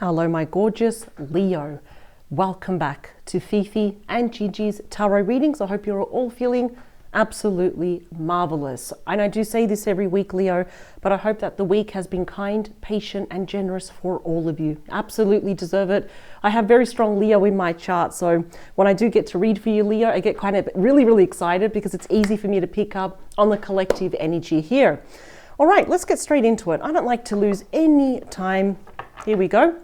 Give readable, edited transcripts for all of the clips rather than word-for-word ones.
Hello, my gorgeous Leo. Welcome back to Fifi and Gigi's tarot readings. I hope you're all feeling absolutely marvelous. And I do say this every week, Leo, but I hope that the week has been kind, patient, and generous for all of you. Absolutely deserve it. I have very strong Leo in my chart, so when I do get to read for you, Leo, I get kind of really excited because it's easy for me to pick up on the collective energy here. All right, let's get straight into it. I don't like to lose any time. Here we go.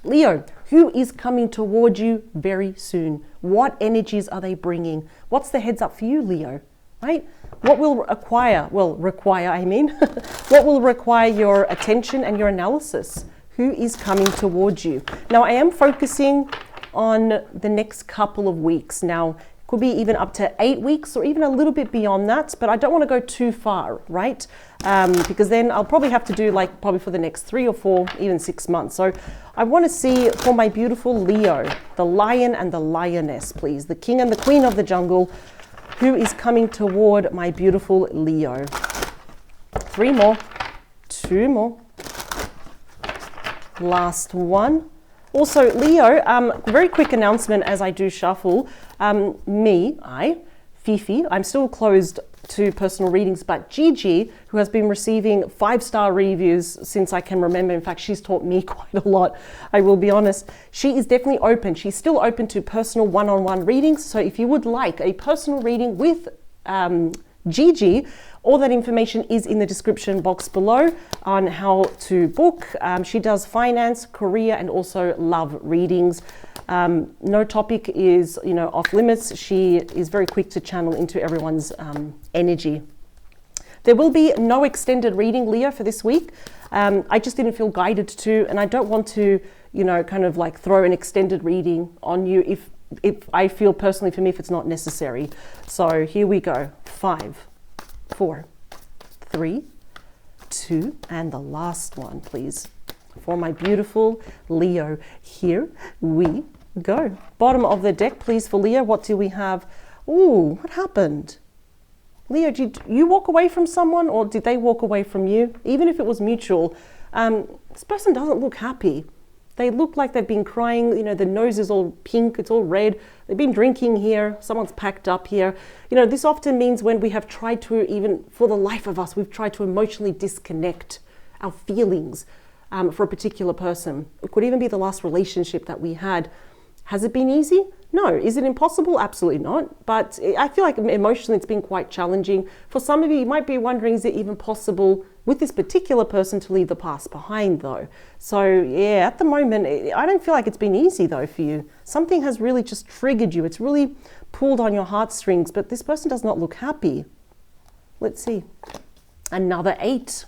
Leo, who is coming toward you very soon? What energies are they bringing? What's the heads up for you, Leo? Right? What will require what will require your attention and your analysis? Who is coming towards you? Now, I am focusing on the next couple of weeks. Now, could be even up to 8 weeks or even a little bit beyond that, but I don't want to go too far, right? Because then I'll probably have to do probably for the next 3 or 4, even 6 months. So I want to see for my beautiful Leo, the lion and the lioness, please, the king and the queen of the jungle, who is coming toward my beautiful Leo. 3 more, 2 more, last one. Also, Leo, very quick announcement as I do shuffle. Fifi, I'm still closed to personal readings, but Gigi, who has been receiving 5-star reviews since I can remember, in fact, she's taught me quite a lot, I will be honest, she is definitely open. She's still open to personal one-on-one readings. So if you would like a personal reading with Gigi, all that information is in the description box below on how to book. She does finance, career, and also love readings. No topic is, off limits. She is very quick to channel into everyone's energy. There will be no extended reading, Leo, for this week. I just didn't feel guided to, and I don't want to, kind of throw an extended reading on you if I feel personally, for me, if it's not necessary. So here we go. 5, 4, 3, 2, and the last one, please. For my beautiful Leo, here we go. Bottom of the deck, please, for Leo. What do we have? Ooh, what happened? Leo, did you walk away from someone or did they walk away from you? Even if it was mutual, this person doesn't look happy. They look like they've been crying, the nose is all pink, it's all red. They've been drinking here, someone's packed up here. This often means when we have tried to, even for the life of us, we've tried to emotionally disconnect our feelings for a particular person. It could even be the last relationship that we had. Has it been easy? No. Is it impossible? Absolutely not. But I feel like emotionally it's been quite challenging. For some of you, you might be wondering, is it even possible with this particular person to leave the past behind though? So yeah, at the moment, I don't feel like it's been easy though for you. Something has really just triggered you. It's really pulled on your heartstrings, but this person does not look happy. Let's see. Another 8.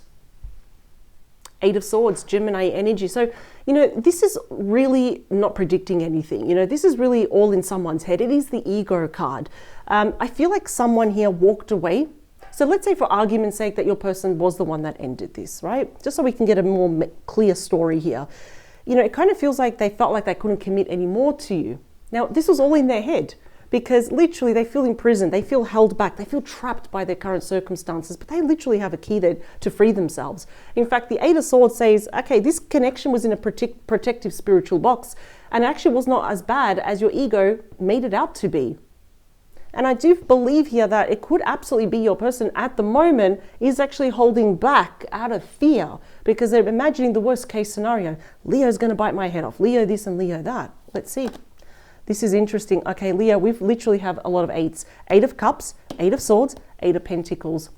8 of Swords, Gemini energy. So, this is really not predicting anything. This is really all in someone's head. It is the ego card. I feel like someone here walked away. So let's say for argument's sake that your person was the one that ended this, right? Just so we can get a more clear story here. It kind of feels like they felt like they couldn't commit anymore to you. Now, this was all in their head. Because literally they feel imprisoned, they feel held back, they feel trapped by their current circumstances, but they literally have a key there to free themselves. In fact, the 8 of Swords says, okay, this connection was in a protective spiritual box, and it actually was not as bad as your ego made it out to be. And I do believe here that it could absolutely be your person at the moment is actually holding back out of fear because they're imagining the worst case scenario. Leo's going to bite my head off, Leo this and Leo that. Let's see. This is interesting. Okay, Leo, we've literally have a lot of 8s. 8 of Cups, 8 of Swords, 8 of Pentacles.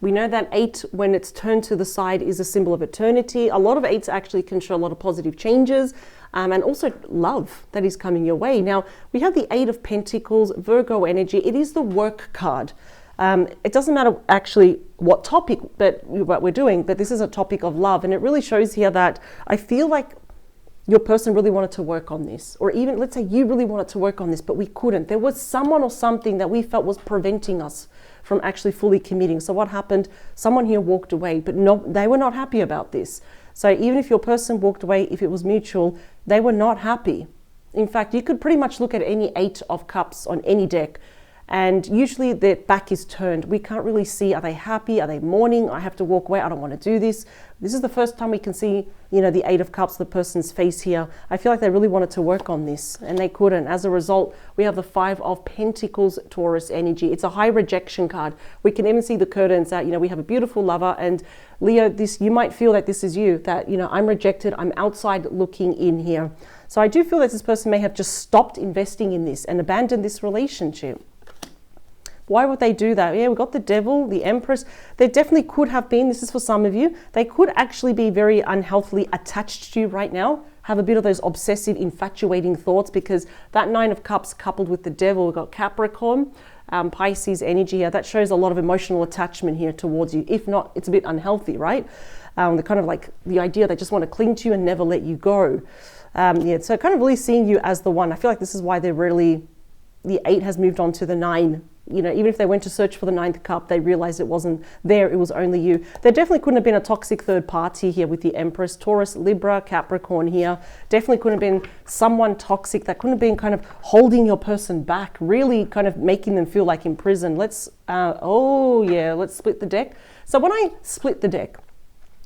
We know that 8, when it's turned to the side, is a symbol of eternity. A lot of 8s actually can show a lot of positive changes and also love that is coming your way. Now, we have the 8 of Pentacles, Virgo energy. It is the work card. It doesn't matter actually what topic what we're doing, but this is a topic of love. And it really shows here that I feel like your person really wanted to work on this, or even let's say you really wanted to work on this, but we couldn't. There was someone or something that we felt was preventing us from actually fully committing. So what happened? Someone here walked away, but no, they were not happy about this. So even if your person walked away, if it was mutual, they were not happy. In fact, you could pretty much look at any 8 of Cups on any deck And usually their back is turned. We can't really see, are they happy? Are they mourning? I have to walk away. I don't want to do this. This is the first time we can see, you know, the Eight of Cups, the person's face here. I feel like they really wanted to work on this and they couldn't. As a result, we have the Five of Pentacles, Taurus energy. It's a high rejection card. We can even see the curtains that, you know, we have a beautiful lover, and Leo, this, you might feel that this is you, that, you know, I'm rejected. I'm outside looking in here. So I do feel that this person may have just stopped investing in this and abandoned this relationship. Why would they do that? Yeah, we've got the Devil, the Empress. They definitely could have been, this is for some of you, they could actually be very unhealthily attached to you right now, have a bit of those obsessive, infatuating thoughts, because that Nine of Cups coupled with the Devil, we've got Capricorn, Pisces energy here. That shows a lot of emotional attachment here towards you. If not, it's a bit unhealthy, right? The kind of like the idea they just want to cling to you and never let you go. Yeah, so kind of really seeing you as the one. I feel like this is why they're really, the 8 has moved on to the 9. You know, even if they went to search for the 9th cup, they realized it wasn't there, it was only you. There definitely couldn't have been a toxic third party here with the Empress, Taurus, Libra, Capricorn here. Definitely couldn't have been someone toxic. That couldn't have been kind of holding your person back, really kind of making them feel like in prison. Let's, oh yeah, let's split the deck. So when I split the deck,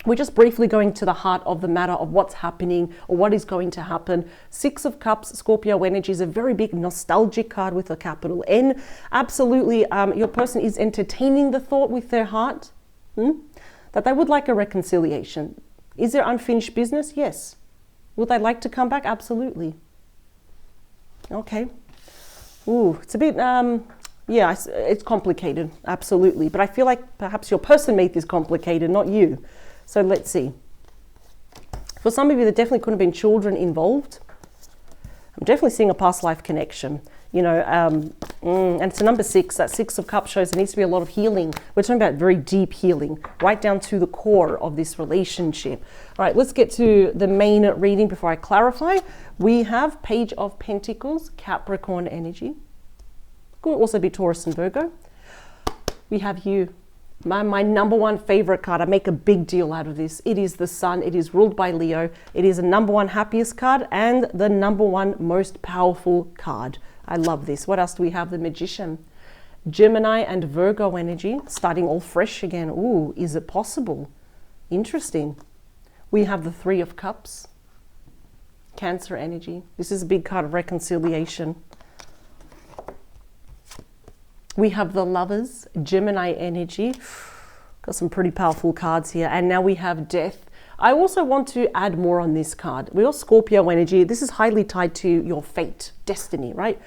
we're just briefly going to the heart of the matter of what's happening or what is going to happen. Six of Cups, Scorpio energy is a very big nostalgic card with a capital N. Absolutely, your person is entertaining the thought with their heart that they would like a reconciliation. Is there unfinished business? Yes. Would they like to come back? Absolutely. Okay. Ooh, it's a bit, yeah, it's complicated. Absolutely. But I feel like perhaps your person made this complicated, not you. So let's see. For some of you, there definitely couldn't have been children involved. I'm definitely seeing a past life connection, you know, and it's a number 6. That 6 of Cups shows there needs to be a lot of healing. We're talking about very deep healing, right down to the core of this relationship. All right, let's get to the main reading before I clarify. We have Page of Pentacles, Capricorn energy. Could also be Taurus and Virgo. We have you. My number one favorite card. I make a big deal out of this. It is the Sun. It is ruled by Leo. It is a number 1 happiest card and the number 1 most powerful card. I love this. What else do we have? The Magician. Gemini and Virgo energy, starting all fresh again. Ooh, is it possible? Interesting. We have the 3 of Cups. Cancer energy. This is a big card of reconciliation. We have the Lovers, Gemini energy. Got some pretty powerful cards here. And now we have Death. I also want to add more on this card. We got Scorpio energy. This is highly tied to your fate, destiny, right?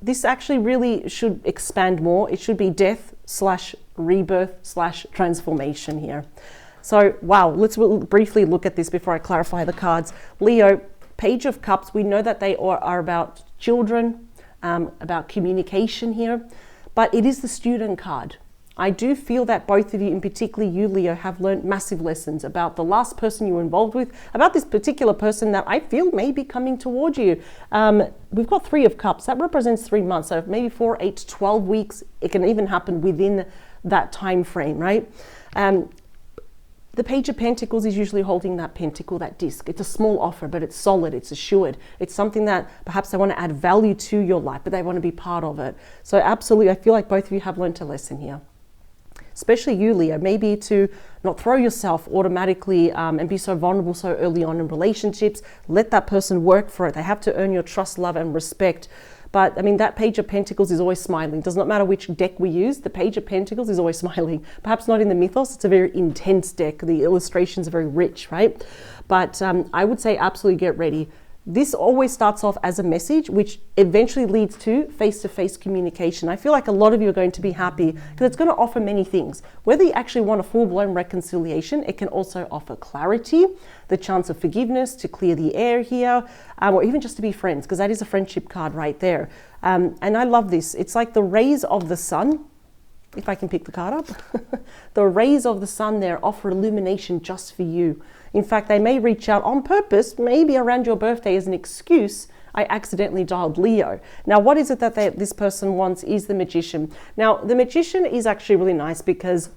This actually really should expand more. It should be death / rebirth / transformation here. So, wow, let's briefly look at this before I clarify the cards. Leo, Page of Cups. We know that they are about children, about communication here. But it is the student card. I do feel that both of you, in particularly you, Leo, have learned massive lessons about the last person you were involved with, about this particular person that I feel may be coming toward you. We've got 3 of Cups. That represents 3 months. So maybe 4, 8, 12 weeks. It can even happen within that time frame, right? The Page of Pentacles is usually holding that pentacle, that disc. It's a small offer, but it's solid, it's assured. It's something that perhaps they want to add value to your life, but they want to be part of it. So absolutely, I feel like both of you have learned a lesson here. Especially you, Leo, maybe to not throw yourself automatically and be so vulnerable so early on in relationships. Let that person work for it. They have to earn your trust, love, and respect. But I mean, that Page of Pentacles is always smiling. Does not matter which deck we use, the Page of Pentacles is always smiling. Perhaps not in the mythos, it's a very intense deck. The illustrations are very rich, right? But I would say absolutely get ready. This always starts off as a message, which eventually leads to face-to-face communication. I feel like a lot of you are going to be happy because it's going to offer many things. Whether you actually want a full-blown reconciliation, it can also offer clarity, the chance of forgiveness, to clear the air here, or even just to be friends, because that is a friendship card right there. And I love this. It's like the rays of the sun. If I can pick the card up, the rays of the sun there offer illumination just for you. In fact, they may reach out on purpose, maybe around your birthday as an excuse. I accidentally dialed Leo. Now, what is it that this person wants is the Magician. Now, the Magician is actually really nice because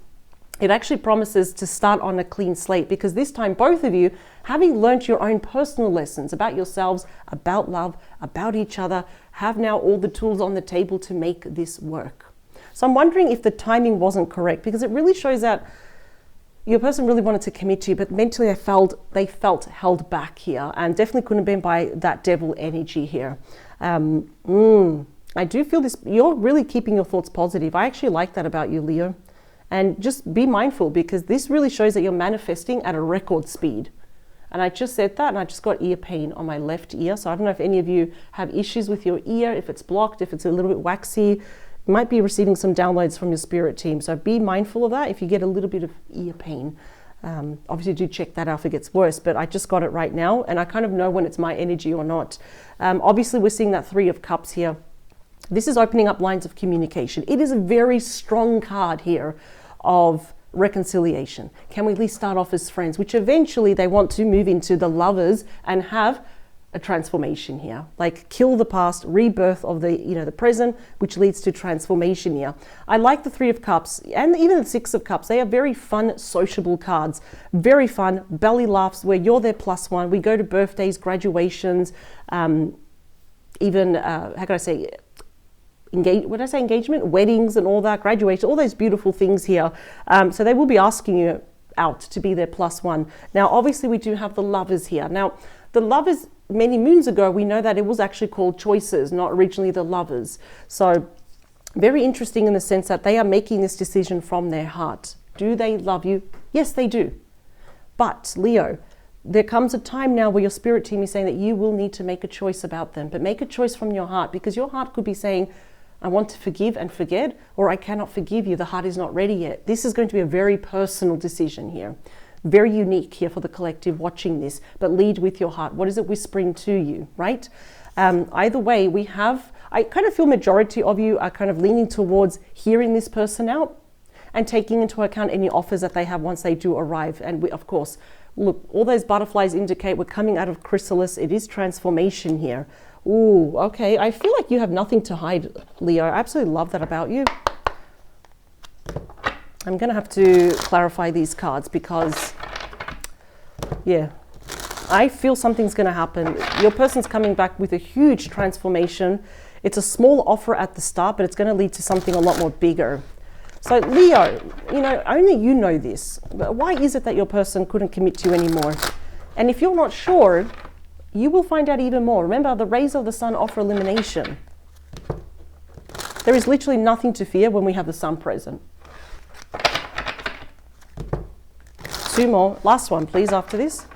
It actually promises to start on a clean slate, because this time both of you, having learnt your own personal lessons about yourselves, about love, about each other, have now all the tools on the table to make this work. So I'm wondering if the timing wasn't correct, because it really shows that your person really wanted to commit to you, but mentally they felt held back here, and definitely couldn't have been by that devil energy here. I do feel this, you're really keeping your thoughts positive. I actually like that about you, Leo. And just be mindful, because this really shows that you're manifesting at a record speed. And I just said that, and I just got ear pain on my left ear. So I don't know if any of you have issues with your ear, if it's blocked, if it's a little bit waxy. You might be receiving some downloads from your spirit team. So be mindful of that if you get a little bit of ear pain. Obviously do check that out if it gets worse, but I just got it right now, and I kind of know when it's my energy or not. Obviously we're seeing that 3 of Cups here. This is opening up lines of communication. It is a very strong card here of reconciliation. Can we at least start off as friends, which eventually they want to move into the lovers and have a transformation here, like kill the past, rebirth of the the present, which leads to transformation here. I like the 3 of Cups and even the 6 of Cups. They are very fun, sociable cards, very fun, belly laughs where you're their +1. We go to birthdays, graduations, even how can I say, engagement, weddings and all that, graduation, all those beautiful things here. So they will be asking you out to be their +1. Now, obviously we do have the lovers here. Now, the lovers, many moons ago, we know that it was actually called choices, not originally the lovers. So very interesting in the sense that they are making this decision from their heart. Do they love you? Yes, they do. But Leo, there comes a time now where your spirit team is saying that you will need to make a choice about them, but make a choice from your heart, because your heart could be saying, I want to forgive and forget, or I cannot forgive you. The heart is not ready yet. This is going to be a very personal decision here. Very unique here for the collective watching this, but lead with your heart. What is it whispering to you, right? Either way, I kind of feel majority of you are kind of leaning towards hearing this person out and taking into account any offers that they have once they do arrive. And of course, look, all those butterflies indicate we're coming out of chrysalis. It is transformation here. Ooh, okay. I feel like you have nothing to hide, Leo. I absolutely love that about you. I'm going to have to clarify these cards because, yeah, I feel something's going to happen. Your person's coming back with a huge transformation. It's a small offer at the start, but it's going to lead to something a lot more bigger. So Leo, only you know this. But why is it that your person couldn't commit to you anymore? And if you're not sure, you will find out even more. Remember, the rays of the sun offer elimination. There is literally nothing to fear when we have the sun present. 2 more. Last one, please, after this.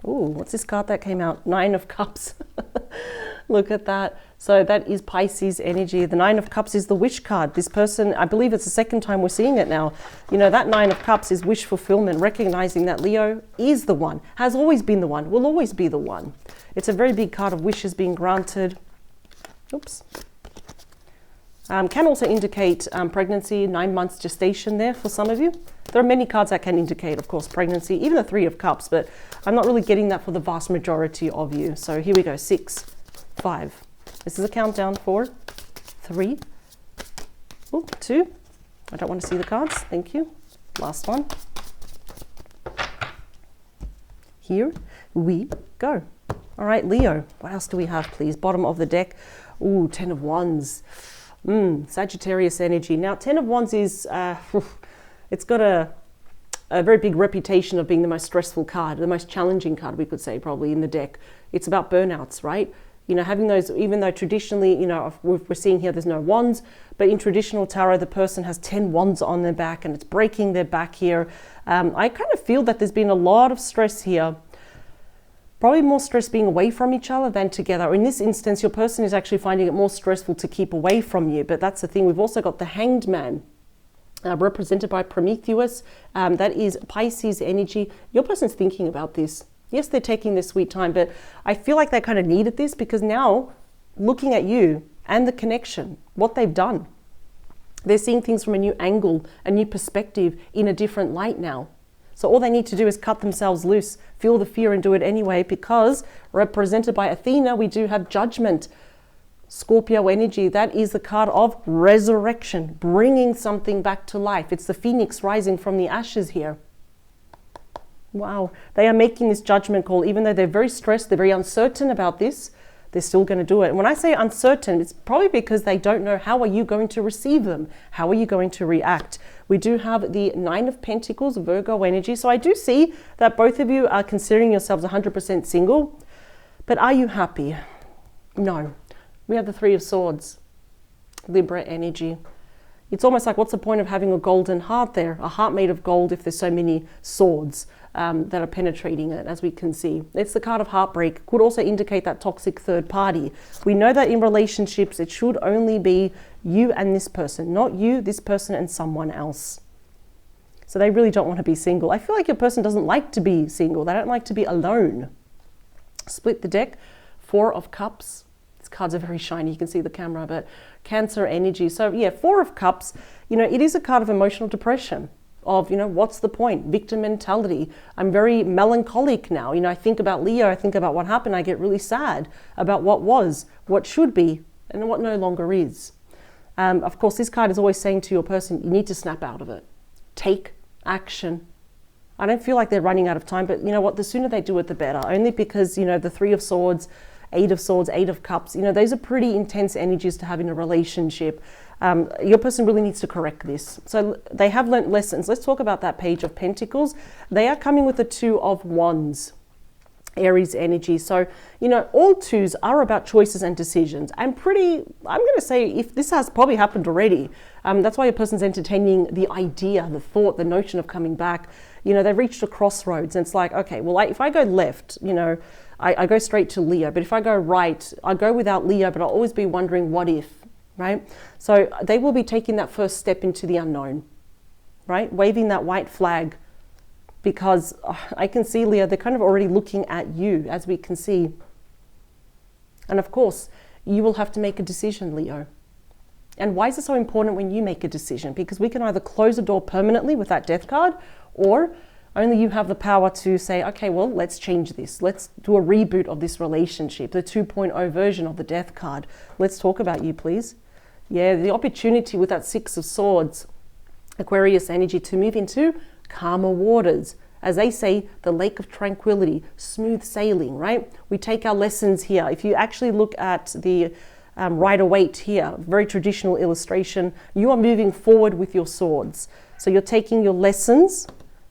Ooh, what's this card that came out? 9 of Cups. Look at that. So that is Pisces energy. The 9 of Cups is the wish card. This person, I believe it's the second time we're seeing it now. That 9 of Cups is wish fulfillment, recognizing that Leo is the one, has always been the one, will always be the one. It's a very big card of wishes being granted. Oops. Can also indicate pregnancy, 9 months gestation there for some of you. There are many cards that can indicate, of course, pregnancy, even the 3 of Cups, but I'm not really getting that for the vast majority of you. So here we go, 6, 5. This is a countdown. 4, 3, 2. I don't want to see the cards. Thank you. Last one. Here we go. All right, Leo, what else do we have, please? Bottom of the deck. Ooh, 10 of Wands. Sagittarius energy. Now, 10 of Wands is, it's got a very big reputation of being the most stressful card, the most challenging card, we could say, probably in the deck. It's about burnouts, right? Having those, even though traditionally, we're seeing here there's no wands, but in traditional tarot, the person has 10 wands on their back and it's breaking their back here. I kind of feel that there's been a lot of stress here. Probably more stress being away from each other than together. In this instance, your person is actually finding it more stressful to keep away from you. But that's the thing. We've also got the Hanged Man, represented by Prometheus. That is Pisces energy. Your person's thinking about this. Yes, they're taking their sweet time, but I feel like they kind of needed this because now, looking at you and the connection, what they've done, they're seeing things from a new angle, a new perspective, in a different light now. So all they need to do is cut themselves loose, feel the fear and do it anyway, because represented by Athena, we do have judgment. Scorpio energy, that is the card of resurrection, bringing something back to life. It's the phoenix rising from the ashes here. Wow, they are making this judgment call. Even though they're very stressed, they're very uncertain about this, they're still going to do it. And when I say uncertain, it's probably because they don't know how are you going to receive them? How are you going to react? We do have the Nine of Pentacles, Virgo energy. So I do see that both of you are considering yourselves 100% single. But are you happy? No. We have the Three of Swords, Libra energy. It's almost like, what's the point of having a golden heart there? A heart made of gold if there's so many swords that are penetrating it, as we can see. It's the card of heartbreak. Could also indicate that toxic third party. We know that in relationships, it should only be you and this person, not you, this person, and someone else. So they really don't want to be single. I feel like your person doesn't like to be single. They don't like to be alone. Split the deck, Four of Cups. These cards are very shiny. You can see the camera, but Cancer energy. So yeah, Four of Cups, it is a card of emotional depression. Of, what's the point? Victim mentality. I'm very melancholic now. I think about Leo, I think about what happened. I get really sad about what was, what should be, and what no longer is. Of course, this card is always saying to your person, you need to snap out of it. Take action. I don't feel like they're running out of time, but you know what? The sooner they do it, the better. Only because, the Three of Swords, Eight of Swords, Eight of Cups, those are pretty intense energies to have in a relationship. Your person really needs to correct this. So they have learnt lessons. Let's talk about that Page of Pentacles. They are coming with the Two of Wands, Aries energy. So, all twos are about choices and decisions. I'm going to say, if this has probably happened already, that's why your person's entertaining the idea, the thought, the notion of coming back. They've reached a crossroads and it's like, okay, well, if I go left, I go straight to Leo. But if I go right, I go without Leo, but I'll always be wondering what if, right? So they will be taking that first step into the unknown, right? Waving that white flag, because I can see, Leo, they're kind of already looking at you, as we can see. And of course, you will have to make a decision, Leo. And why is it so important when you make a decision? Because we can either close the door permanently with that Death card, or only you have the power to say, okay, well, let's change this. Let's do a reboot of this relationship, the 2.0 version of the Death card. Let's talk about you, please. Yeah, the opportunity with that Six of Swords, Aquarius energy, to move into calmer waters. As they say, the lake of tranquility, smooth sailing, right? We take our lessons here. If you actually look at the Rider-Waite here, very traditional illustration, you are moving forward with your swords. So you're taking your lessons,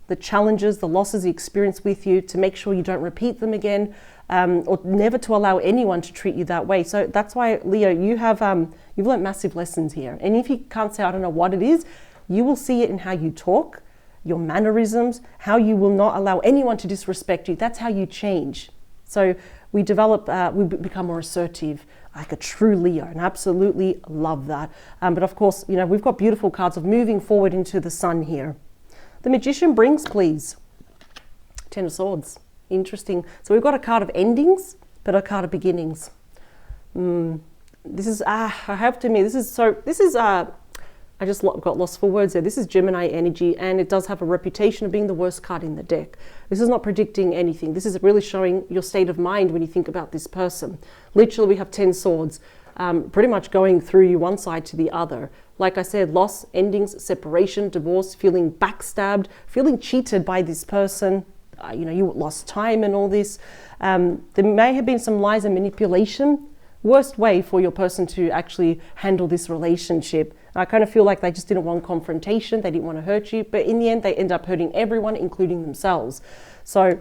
the challenges, the losses you experience with you, to make sure you don't repeat them again, or never to allow anyone to treat you that way. So that's why, Leo, you've learned massive lessons here. And if you can't say, I don't know what it is, you will see it in how you talk, your mannerisms, how you will not allow anyone to disrespect you. That's how you change. So we develop, we become more assertive, like a true Leo, and absolutely love that. But of course, we've got beautiful cards of moving forward into the sun here. The Magician brings, please. Ten of Swords. Interesting. So we've got a card of endings, but a card of beginnings. This is, I have to admit, I just got lost for words there. This is Gemini energy, and it does have a reputation of being the worst card in the deck. This is not predicting anything. This is really showing your state of mind when you think about this person. Literally, we have 10 swords, pretty much going through you one side to the other. Like I said, loss, endings, separation, divorce, feeling backstabbed, feeling cheated by this person. You lost time and all this. There may have been some lies and manipulation. Worst way for your person to actually handle this relationship. I kind of feel like they just didn't want confrontation. They didn't want to hurt you. But in the end, they end up hurting everyone, including themselves. So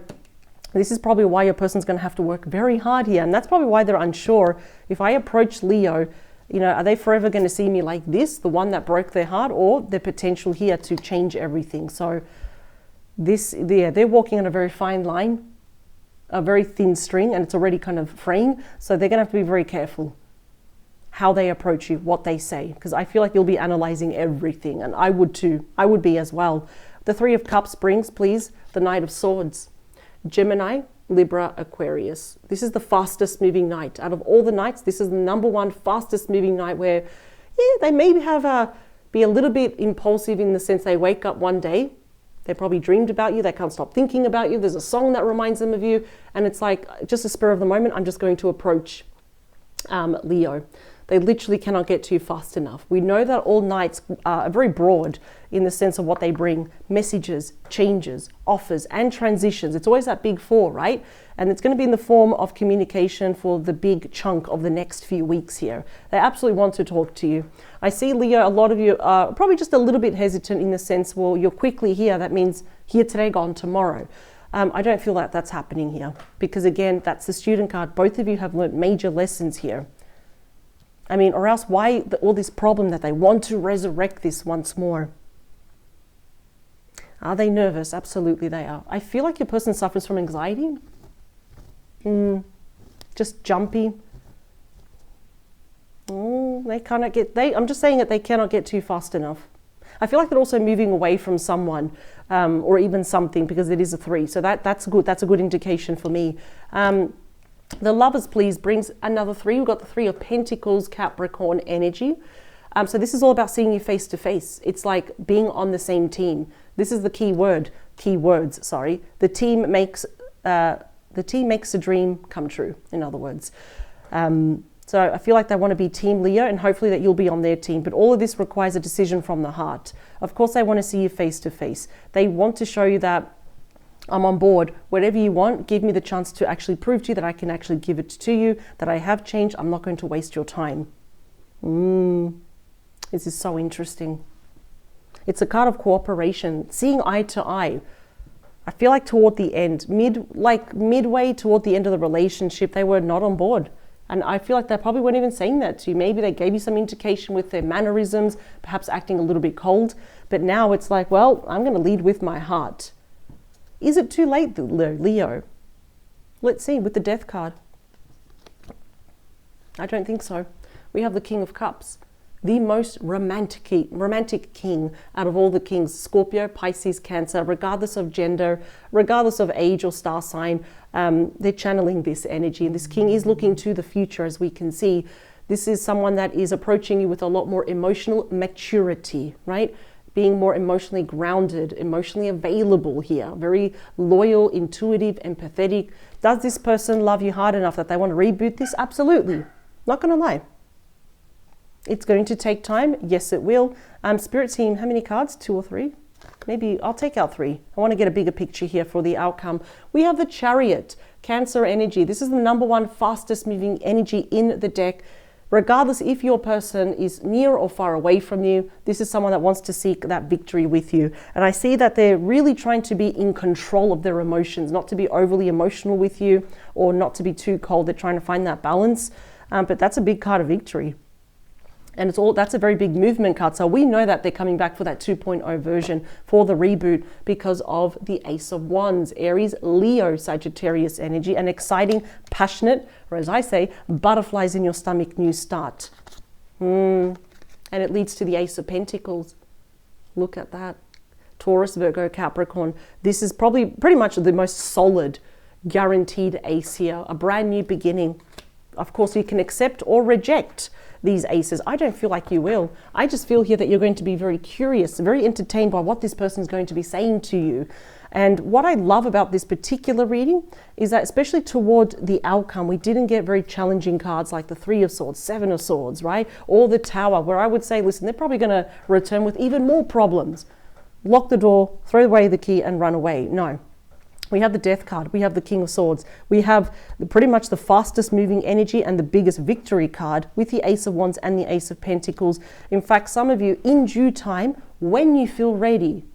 this is probably why your person's going to have to work very hard here. And that's probably why they're unsure. If I approach Leo, are they forever going to see me like this, the one that broke their heart, or the potential here to change everything? So they're walking on a very fine line, a very thin string, and it's already kind of fraying. So they're going to have to be very careful how they approach you, what they say, because I feel like you'll be analyzing everything, and I would too. I would be as well. The Three of Cups brings, please, the Knight of Swords. Gemini, Libra, Aquarius. This is the fastest moving night. Out of all the nights, this is the #1 fastest moving night, where they maybe be a little bit impulsive in the sense they wake up one day, they probably dreamed about you, they can't stop thinking about you, there's a song that reminds them of you, and it's like just a spur of the moment, I'm just going to approach Leo. They literally cannot get to you fast enough. We know that all nights are very broad in the sense of what they bring: messages, changes, offers, and transitions. It's always that big four, right? And it's going to be in the form of communication for the big chunk of the next few weeks here. They absolutely want to talk to you. I see, Leo, a lot of you are probably just a little bit hesitant in the sense, well, you're quickly here. That means here today, gone tomorrow. I don't feel that that's happening here, because again, that's the student card. Both of you have learned major lessons here. I mean, or else why all this problem that they want to resurrect this once more? Are they nervous? Absolutely they are. I feel like your person suffers from anxiety. Just jumpy. They cannot get, I'm just saying that they cannot get too fast enough. I feel like they're also moving away from someone or even something, because it is a 3. So that's good. That's a good indication for me. The Lovers, please, brings another 3. We've got the 3 of Pentacles, Capricorn energy. So this is all about seeing you face to face. It's like being on the same team. This is the keywords, sorry. The team makes a dream come true, in other words. So I feel like they want to be Team Leo, and hopefully that you'll be on their team. But all of this requires a decision from the heart. Of course, they want to see you face to face. They want to show you that I'm on board. Whatever you want, give me the chance to actually prove to you that I can actually give it to you, that I have changed. I'm not going to waste your time. This is so interesting. It's a card of cooperation, seeing eye to eye. I feel like toward the end, midway toward the end of the relationship, they were not on board. And I feel like they probably weren't even saying that to you. Maybe they gave you some indication with their mannerisms, perhaps acting a little bit cold. But now it's like, well, I'm going to lead with my heart. Is it too late, Leo? Let's see, with the Death card. I don't think so. We have the King of Cups, the most romantic king out of all the kings. Scorpio, Pisces, Cancer, regardless of gender, regardless of age or star sign, they're channeling this energy. And this king is looking to the future, as we can see. This is someone that is approaching you with a lot more emotional maturity, right? Being more emotionally grounded, emotionally available here, very loyal, intuitive, empathetic. Does this person love you hard enough that they want to reboot this? Absolutely. Not going to lie. It's going to take time. Yes, it will. Spirit team, how many cards? 2 or 3? Maybe I'll take out 3. I want to get a bigger picture here for the outcome. We have the Chariot, Cancer energy. This is the #1 fastest moving energy in the deck. Regardless if your person is near or far away from you, this is someone that wants to seek that victory with you. And I see that they're really trying to be in control of their emotions, not to be overly emotional with you or not to be too cold. They're trying to find that balance. But that's a big card of victory. And that's a very big movement card. So we know that they're coming back for that 2.0 version for the reboot because of the Ace of Wands, Aries, Leo, Sagittarius energy, an exciting, passionate, or as I say, butterflies in your stomach new start. And it leads to the Ace of Pentacles. Look at that. Taurus, Virgo, Capricorn. This is probably pretty much the most solid, guaranteed ace here. A brand new beginning. Of course, you can accept or reject these aces. I don't feel like you will. I just feel here that you're going to be very curious, very entertained by what this person is going to be saying to you. And what I love about this particular reading is that, especially toward the outcome, we didn't get very challenging cards like the 3 of Swords, 7 of Swords, right? Or the Tower, where I would say, listen, they're probably going to return with even more problems. Lock the door, throw away the key and run away. No. We have the Death card. We have the King of Swords. We have pretty much the fastest moving energy and the biggest victory card with the Ace of Wands and the Ace of Pentacles. In fact, some of you, in due time, when you feel ready,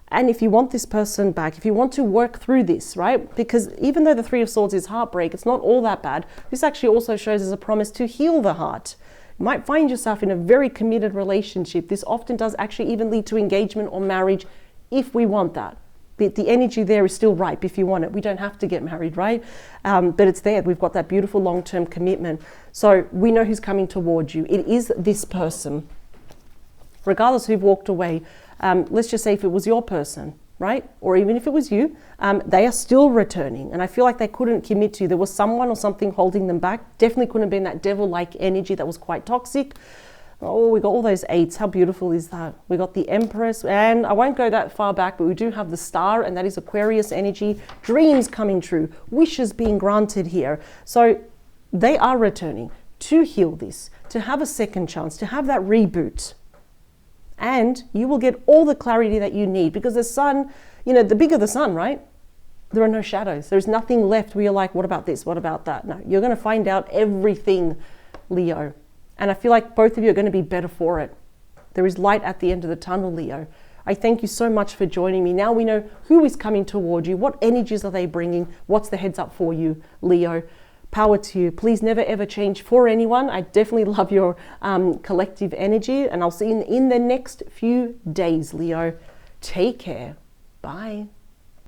and if you want this person back, if you want to work through this, right? Because even though the 3 of Swords is heartbreak, it's not all that bad. This actually also shows as a promise to heal the heart. You might find yourself in a very committed relationship. This often does actually even lead to engagement or marriage if we want that. The energy there is still ripe if you want it. We don't have to get married, right? But it's there. We've got that beautiful long-term commitment. So we know who's coming towards you. It is this person. Regardless who've walked away, let's just say if it was your person, right? Or even if it was you, they are still returning. And I feel like they couldn't commit to you. There was someone or something holding them back. Definitely couldn't have been that devil-like energy that was quite toxic. Oh, we got all those 8s. How beautiful is that? We got the Empress, and I won't go that far back, but we do have the Star, and that is Aquarius energy. Dreams coming true, wishes being granted here. So they are returning to heal this, to have a second chance, to have that reboot. And you will get all the clarity that you need, because the sun, the bigger the sun, right? There are no shadows. There's nothing left where you're like, what about this? What about that? No, you're going to find out everything, Leo. And I feel like both of you are going to be better for it. There is light at the end of the tunnel, Leo. I thank you so much for joining me. Now we know who is coming toward you. What energies are they bringing? What's the heads up for you, Leo? Power to you. Please never ever change for anyone. I definitely love your collective energy, and I'll see you in the next few days, Leo. Take care. Bye.